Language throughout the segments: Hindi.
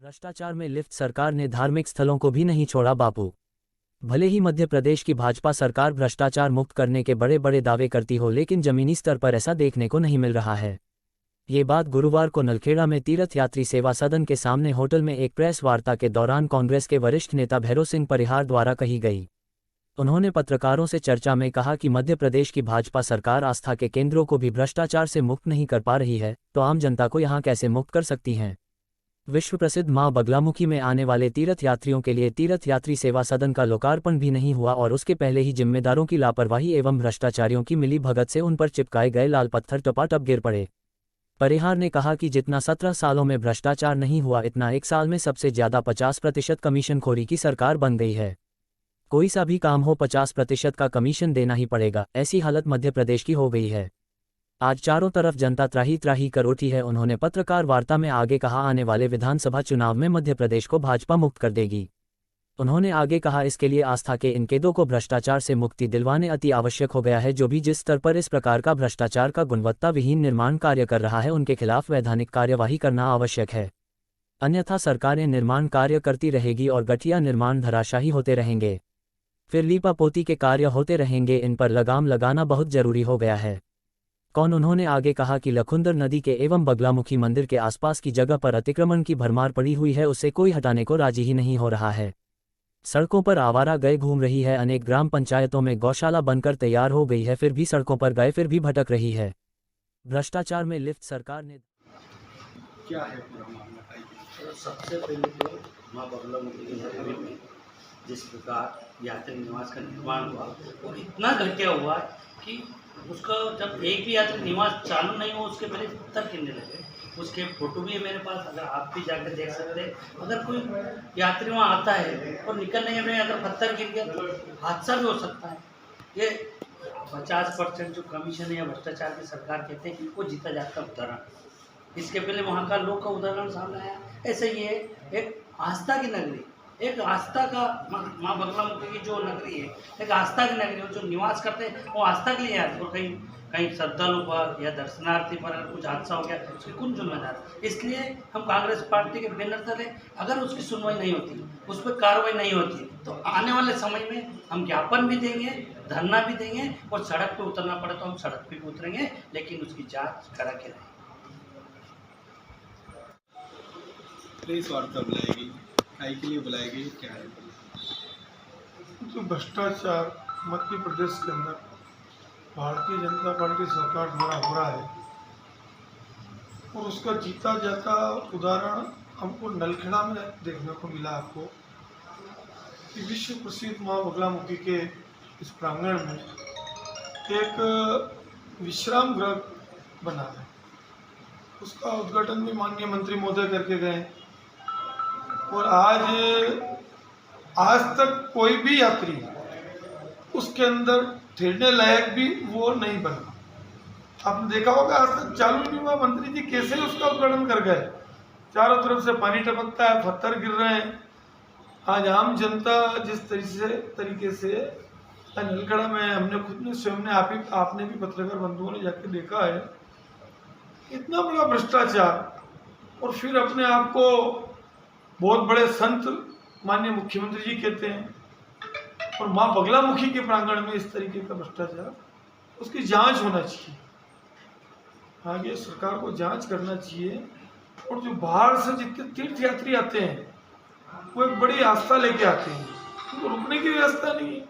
भ्रष्टाचार में लिप्त सरकार ने धार्मिक स्थलों को भी नहीं छोड़ा बापू। भले ही मध्य प्रदेश की भाजपा सरकार भ्रष्टाचार मुक्त करने के बड़े बड़े दावे करती हो, लेकिन जमीनी स्तर पर ऐसा देखने को नहीं मिल रहा है। ये बात गुरुवार को नलखेड़ा में तीर्थ यात्री सेवा सदन के सामने होटल में एक प्रेस वार्ता के दौरान कांग्रेस के वरिष्ठ नेता भैरों सिंह परिहार द्वारा कही गई। उन्होंने पत्रकारों से चर्चा में कहा कि मध्य प्रदेश की भाजपा सरकार आस्था के केंद्रों को भी भ्रष्टाचार से मुक्त नहीं कर पा रही है, तो आम जनता को यहां कैसे मुक्त कर सकती हैं। विश्व प्रसिद्ध मां बगलामुखी में आने वाले तीर्थ यात्रियों के लिए तीर्थ यात्री सेवा सदन का लोकार्पण भी नहीं हुआ और उसके पहले ही जिम्मेदारों की लापरवाही एवं भ्रष्टाचारियों की मिली भगत से उन पर चिपकाए गए लाल पत्थर टपाटप गिर पड़े। परिहार ने कहा कि जितना 17 सालों में भ्रष्टाचार नहीं हुआ, इतना एक साल में सबसे ज्यादा 50% कमीशनखोरी की सरकार बन गई है। कोई सा भी काम हो 50% का कमीशन देना ही पड़ेगा, ऐसी हालत मध्य प्रदेश की हो गई है। आज चारों तरफ जनता त्राही त्राही कर उठी है। उन्होंने पत्रकार वार्ता में आगे कहा, आने वाले विधानसभा चुनाव में मध्य प्रदेश को भाजपा मुक्त कर देगी। उन्होंने आगे कहा, इसके लिए आस्था के इन केंद्रों को भ्रष्टाचार से मुक्ति दिलवाने अति आवश्यक हो गया है। जो भी जिस स्तर पर इस प्रकार का भ्रष्टाचार का गुणवत्ता विहीन निर्माण कार्य कर रहा है, उनके खिलाफ वैधानिक कार्यवाही करना आवश्यक है। अन्यथा सरकारें निर्माण कार्य करती रहेगी और गठिया निर्माण धराशाही होते रहेंगे, फिर लीपापोती के कार्य होते रहेंगे। इन पर लगाम लगाना बहुत जरूरी हो गया है। उन्होंने आगे कहा कि लखुंदर नदी के एवं बगलामुखी मंदिर के आसपास की जगह पर अतिक्रमण की भरमार पड़ी हुई है, उससे कोई हटाने को राजी ही नहीं हो रहा है। सड़कों पर आवारा गाय घूम रही है। अनेक ग्राम पंचायतों में गौशाला बनकर तैयार हो गई है, फिर भी सड़कों पर गाय फिर भी भटक रही है। भ्रष्टाचार में लिप्त सरकार ने क्या है पूरा मामला? सबसे पहले तो माँ बगलामुखी के मंदिर में जिस प्रकार यात्री निवास का निर्माण हुआ वो इतना घटिया हुआ कि उसका जब एक भी यात्री निवास चालू नहीं हो उसके पहले पत्थर गिरने लगे। उसके फोटो भी है मेरे पास, अगर आप भी जाकर देख सकते हैं। अगर कोई यात्री वहाँ आता है और निकलने में अगर पत्थर गिर गया तो हादसा भी हो सकता है। ये 50% जो कमीशन है या भ्रष्टाचार की सरकार कहते हैं वो जीता जाता उदाहरण। इसके पहले वहाँ का लोग का उदाहरण सामने आया। ऐसे ही है एक आस्था की नगरी, एक आस्था का माँ बगलामुखी की जो नगरी है, एक आस्था की नगरी है। जो निवास करते हैं वो आस्था के लिए आते हैं। कहीं कहीं श्रद्धालु पर या दर्शनार्थी पर अगर कुछ हादसा हो गया उसकी कौन जिम्मेदार? इसलिए हम कांग्रेस पार्टी के बैनर तले अगर उसकी सुनवाई नहीं होती, उस पर कार्रवाई नहीं होती, तो आने वाले समय में हम ज्ञापन भी देंगे, धरना भी देंगे और सड़क पर उतरना पड़े तो हम सड़क पर भी उतरेंगे, लेकिन उसकी जाँच करा के रहेंगे। प्रेस वार्ता बुलाएगी, के लिए बुलाएगी, क्या है? जो भ्रष्टाचार मध्य प्रदेश के अंदर भारतीय जनता पार्टी सरकार द्वारा हो रहा है और उसका जीता जाता उदाहरण हमको नलखेड़ा में देखने को मिला। आपको कि विश्व प्रसिद्ध मां बगलामुखी के इस प्रांगण में एक विश्राम गृह बना है। उसका उद्घाटन भी माननीय मंत्री महोदय करके गए और आज तक कोई भी यात्री उसके अंदर ठहरने लायक भी वो नहीं बना। आपने देखा होगा आज तक चालू नहीं हुआ, मंत्री जी कैसे उसका उद्घाटन कर गए। चारों तरफ से पानी टपकता है, पत्थर गिर रहे हैं। आज आम जनता जिस तरीके से नलखेड़ा में हमने खुद ने स्वयं ने आपने भी पत्रकार बंधुओं ने जाके देखा है, इतना बड़ा भ्रष्टाचार। और फिर अपने आप को बहुत बड़े संत माननीय मुख्यमंत्री जी कहते हैं और मां बगलामुखी के प्रांगण में इस तरीके का भ्रष्टाचार, उसकी जांच होना चाहिए। आगे सरकार को जांच करना चाहिए। और जो बाहर से जितने तीर्थ यात्री आते हैं वो एक बड़ी आस्था लेके आते हैं, उनको रुकने की व्यवस्था नहीं है।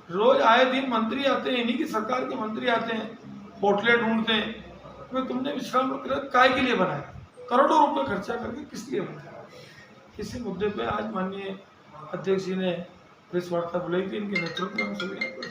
रोज आए दिन मंत्री आते हैं, इन्हीं की सरकार के मंत्री आते हैं, होटलें ढूंढते हैं। तो तुमने विश्राम गृह काय के लिए बनाया? करोड़ों रुपए खर्चा करके किस लिए बनाया? इसी मुद्दे पे आज माननीय अध्यक्ष जी ने प्रेस वार्ता बुलाई थी। इनके नेतृत्व में हम सभी